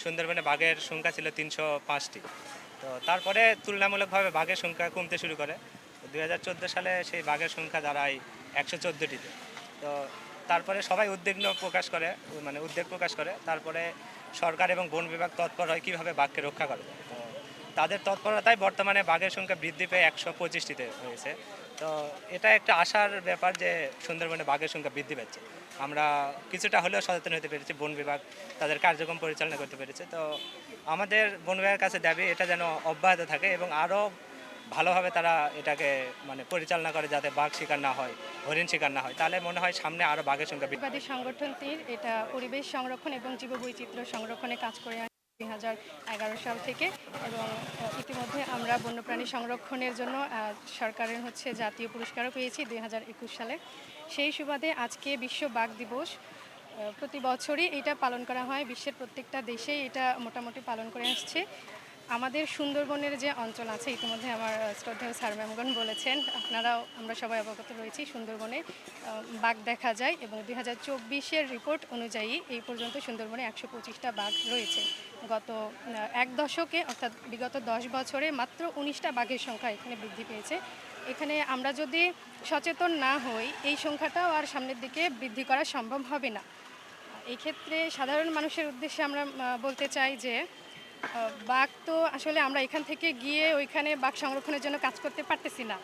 সুন্দরবনে বাঘের সংখ্যা ছিল ৩০৫টি। তো তারপরে তুলনামূলকভাবে বাঘের সংখ্যা কমতে শুরু করে। ২০১৪ সালে সেই বাঘের সংখ্যা দাঁড়ায় ১১৪টিতে। তো তারপরে সবাই উদ্বেগ প্রকাশ করে। তারপরে সরকার এবং বন বিভাগ তৎপর হয় কীভাবে বাঘকে রক্ষা করবে। তো তাদের তৎপরতায় বর্তমানে বাঘের সংখ্যা বৃদ্ধি পেয়ে ১২৫টিতে হয়েছে। তো এটা একটা আশার ব্যাপার যে সুন্দরবনে বাঘের সংখ্যা বৃদ্ধি পাচ্ছে। আমরা কিছুটা হলেও সচেতন হতে পেরেছি, বন বিভাগ তাদের কার্যক্রম পরিচালনা করতে পেরেছে। তো আমাদের বন বিভাগের কাছে দাবি এটা যেন অব্যাহত থাকে এবং আরও ভালোভাবে তারা এটাকে পরিচালনা করে, যাতে বাঘ শিকার না হয়, হরিণ শিকার না হয়। তাহলে মনে হয় সামনে আরও বাঘের সংখ্যা বাদী সংগঠনটির এটা পরিবেশ সংরক্ষণ এবং জীববৈচিত্র্য সংরক্ষণে কাজ করে 2011 সাল থেকে এবং ইতিমধ্যে আমরা বন্যপ্রাণী সংরক্ষণের জন্য সরকারের জাতীয় পুরস্কারও পেয়েছি 2021 সালে। সেই সুবাদে আজকে বিশ্ব বাঘ দিবস। প্রতি বছরই এটা পালন করা হয়, বিশ্বের প্রত্যেকটা দেশেই এটা মোটামুটি পালন করে আসছে। আমাদের সুন্দরবনের যে অঞ্চল আছে, ইতিমধ্যে আমার শ্রদ্ধেয় স্যার ম্যামগণ বলেছেন, আমরা সবাই অবগত রয়েছি, সুন্দরবনে বাঘ দেখা যায় এবং 2024-এর রিপোর্ট অনুযায়ী এই পর্যন্ত সুন্দরবনে 125টা বাঘ রয়েছে। গত এক দশকে অর্থাৎ বিগত 10 বছরে মাত্র 19টা বাঘের সংখ্যা এখানে বৃদ্ধি পেয়েছে। এখানে আমরা যদি সচেতন না হই, এই সংখ্যাটাও আর সামনের দিকে বৃদ্ধি করা সম্ভব হবে না। এই ক্ষেত্রে সাধারণ মানুষের উদ্দেশ্যে আমরা বলতে চাই যে বাঘ তো আসলে আমরা এখান থেকে গিয়ে ওইখানে বাঘ সংরক্ষণের জন্য কাজ করতে পারতেছি না।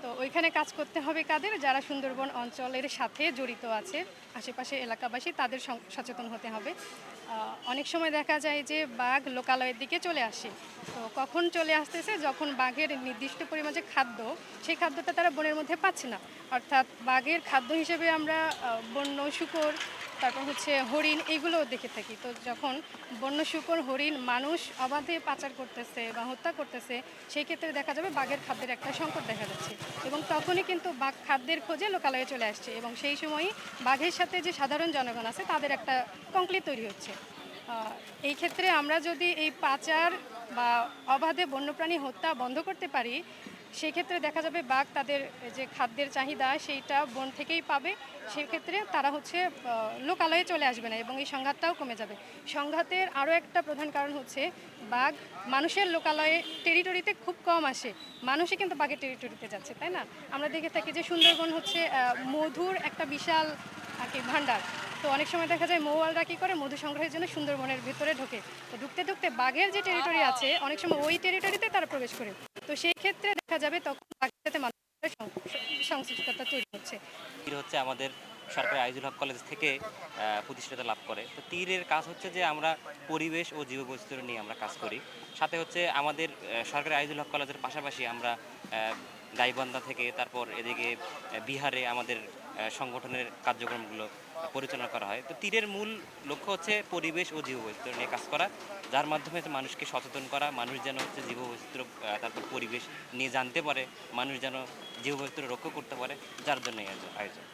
তো ওইখানে কাজ করতে হবে কাদের? যারা সুন্দরবন অঞ্চলের সাথে জড়িত আছে, আশেপাশে এলাকাবাসী, তাদের সচেতন হতে হবে। অনেক সময় দেখা যায় যে বাঘ লোকালয়ের দিকে চলে আসে। তো কখন চলে আসতেছে? যখন বাঘের নির্দিষ্ট পরিমাণ যে খাদ্য, সেই খাদ্যটা তারা বনের মধ্যে পাচ্ছে না। অর্থাৎ বাঘের খাদ্য হিসেবে আমরা বন্য শূকর, তারপর হরিণ, এইগুলো দেখে থাকি। তো যখন বন্য শূকর, হরিণ মানুষ অবাধে পাচার করতেছে বা হত্যা করতেছে, সেই ক্ষেত্রে দেখা যাবে বাঘের খাদ্যের একটা সংকট দেখা যাচ্ছে এবং তখনই কিন্তু বাঘ খাদ্যের খোঁজে লোকালয়ে চলে আসছে এবং সেই সময়ই বাঘের সাথে যে সাধারণ জনগণ আছে তাদের একটা কংক্লি তৈরি হচ্ছে। এই ক্ষেত্রে আমরা যদি এই পাচার বা অবাধে বন্যপ্রাণী হত্যা বন্ধ করতে পারি, সেক্ষেত্রে দেখা যাবে বাঘ তাদের যে খাদ্যের চাহিদা সেইটা বন থেকেই পাবে। সেক্ষেত্রে তারা লোকালয়ে চলে আসবে না এবং এই সংঘাতটাও কমে যাবে। সংঘাতের আরও একটা প্রধান কারণ বাঘ মানুষের লোকালয়ে টেরিটরিতে খুব কম আসে, মানুষই কিন্তু বাঘের টেরিটরিতে যাচ্ছে, তাই না? আমরা দেখে থাকি যে সুন্দরবন মধুর একটা বিশাল ভাণ্ডার। তো অনেক সময় দেখা যায় মৌয়ালরা কী করে, মধু সংগ্রহের জন্য সুন্দরবনের ভেতরে ঢোকে। তো ঢুকতে ঢুকতে বাঘের যে টেরিটরি আছে, অনেক সময় ওই টেরিটরিতে তারা প্রবেশ করে। তো সেই ক্ষেত্রে দেখা যাবে তখন বাঘের সাথে মানুষের সংশ্লিষ্টতা তৈরি হচ্ছে। তীর আমাদের সরকারি আইজুল হক কলেজ থেকে প্রতিষ্ঠাতা লাভ করে। তো তীরের কাজ যে আমরা পরিবেশ ও জীববৈচিত্র্য নিয়ে আমরা কাজ করি। সাথে আমাদের সরকারি আইজুল হক কলেজের পাশাপাশি আমরা গাইবান্ধা থেকে তারপর এদিকে বিহারে আমাদের সংগঠনের কার্যক্রমগুলো পরিচালনা করা হয়। তো তীরের মূল লক্ষ্য পরিবেশ ও জীববৈচিত্র্য নিয়ে কাজ করা, যার মাধ্যমে মানুষকে সচেতন করা, মানুষ যেন জীববৈচিত্র্য তারপর পরিবেশ নিয়ে জানতে পারে, মানুষ যেন জীববৈচিত্র্য রক্ষা করতে পারে, যার জন্য আয়োজন।